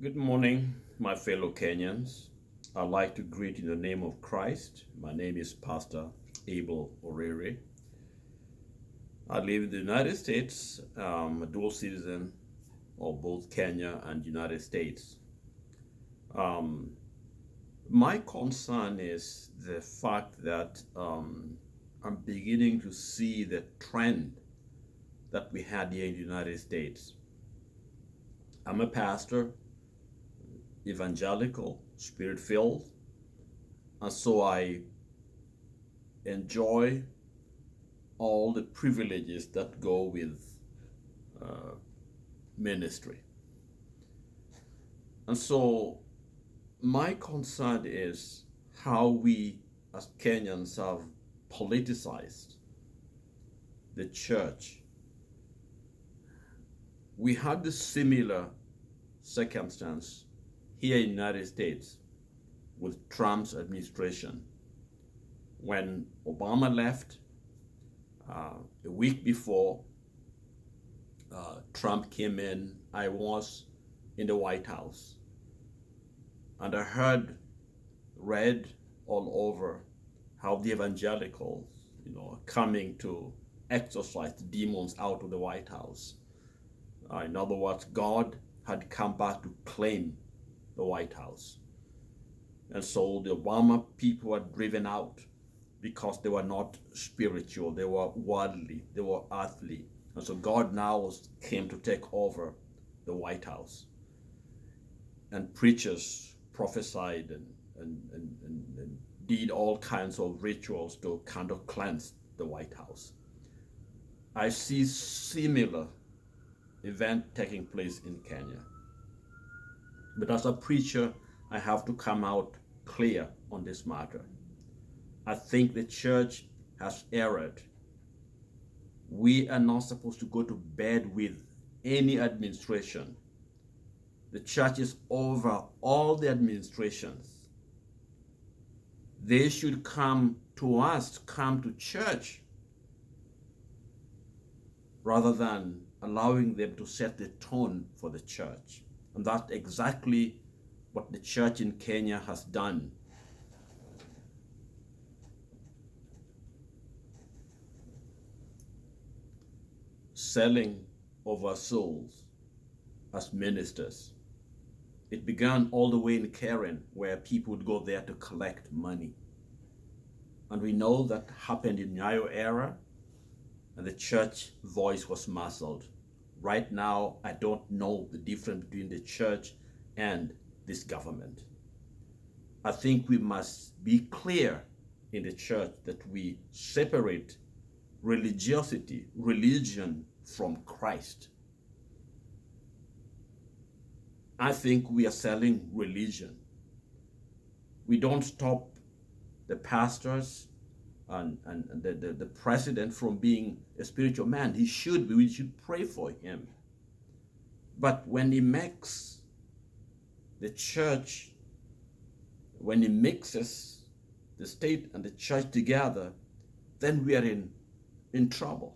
Good morning, my fellow Kenyans. I'd like to greet in the name of Christ. My name is Pastor Abel Orere. I live in the United States. I'm a dual citizen of both Kenya and United States. Um, my concern is the fact that I'm beginning to see the trend that we had here in the United States. I'm a pastor, evangelical, spirit filled, and so I enjoy all the privileges that go with uh, ministry. And so my concern is how we as Kenyans have politicized the church. We had this similar circumstance here in the United States with Trump's administration. When Obama left, a week before Trump came in, I was in the White House. And I read all over how the evangelicals, are coming to exorcise the demons out of the White House. In other words, God had come back to claim the White House. And so the Obama people were driven out because they were not spiritual, they were worldly, they were earthly. And so God now came to take over the White House. And preachers prophesied and did all kinds of rituals to kind of cleanse the White House. I see similar event taking place in Kenya. But as a preacher, I have to come out clear on this matter. I think the church has erred. We are not supposed to go to bed with any administration. The church is over all the administrations. They should come to us, come to church, rather than allowing them to set the tone for the church. And that's exactly what the church in Kenya has done. Selling of our souls as ministers. It began all the way in Karen, where people would go there to collect money. And we know that happened in Nyayo era, and the church voice was muzzled. Right now, I don't know the difference between the church and this government. I think we must be clear in the church that we separate religion from Christ. I think we are selling religion. We don't stop the pastors and the president from being a spiritual man. He should be. We should pray for him. But when he makes the church, when he mixes the state and the church together, then we are in trouble.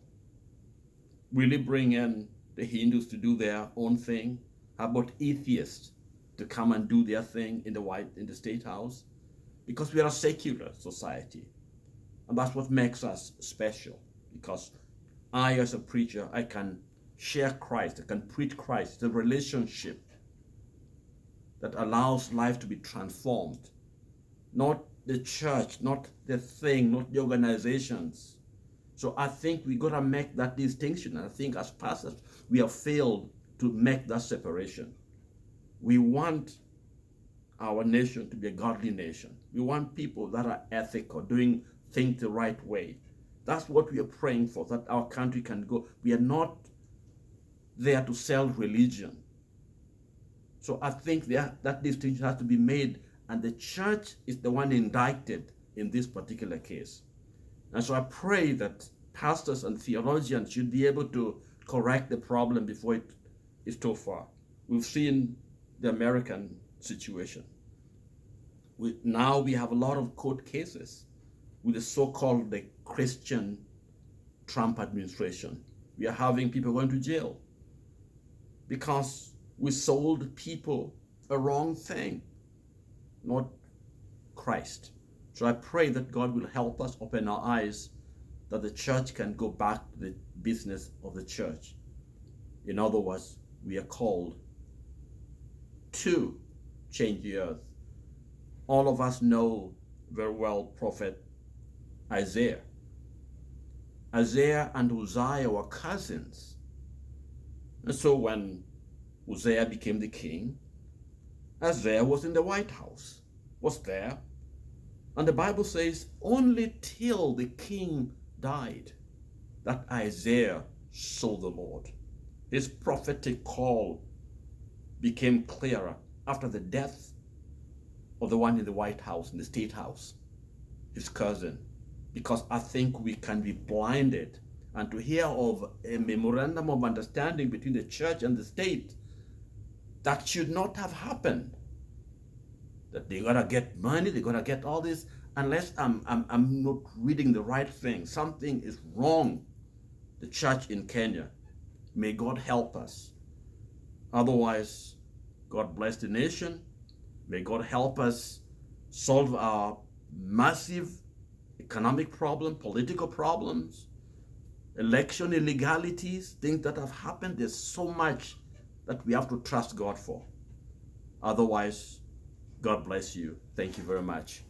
Will he bring in the Hindus to do their own thing? How about atheists to come and do their thing in the State House? Because we are a secular society. And that's what makes us special. Because I, as a preacher, I can share Christ, I can preach Christ. It's a relationship that allows life to be transformed. Not the church, not the thing, not the organizations. So I think we got to make that distinction. I think as pastors, we have failed to make that separation. We want our nation to be a godly nation. We want people that are ethical, doing things the right way. That's what we are praying for, that our country can go. We are not there to sell religion. So I think that distinction has to be made, and the church is the one indicted in this particular case. And so I pray that pastors and theologians should be able to correct the problem before it is too far. We've seen the American situation. Now we have a lot of court cases with the so-called the Christian Trump administration. We are having people going to jail because we sold people a wrong thing, not Christ. So I pray that God will help us open our eyes, that the church can go back to the business of the church. In other words, we are called to change the earth. All of us know very well Prophet Isaiah. Isaiah and Uzziah were cousins. And so when Uzziah became the king, Isaiah was in the White House, was there. And the Bible says only till the king died that Isaiah saw the Lord. His prophetic call became clearer after the death of the one in the White House, in the State House, his cousin. Because I think we can be blinded and to hear of a memorandum of understanding between the church and the state that should not have happened. That they're gonna get money, they're gonna get all this, unless I'm not reading the right thing. Something is wrong. The church in Kenya. May God help us. Otherwise, God bless the nation. May God help us solve our massive economic problem, political problems, election illegalities, things that have happened. There's so much that we have to trust God for. Otherwise, God bless you. Thank you very much.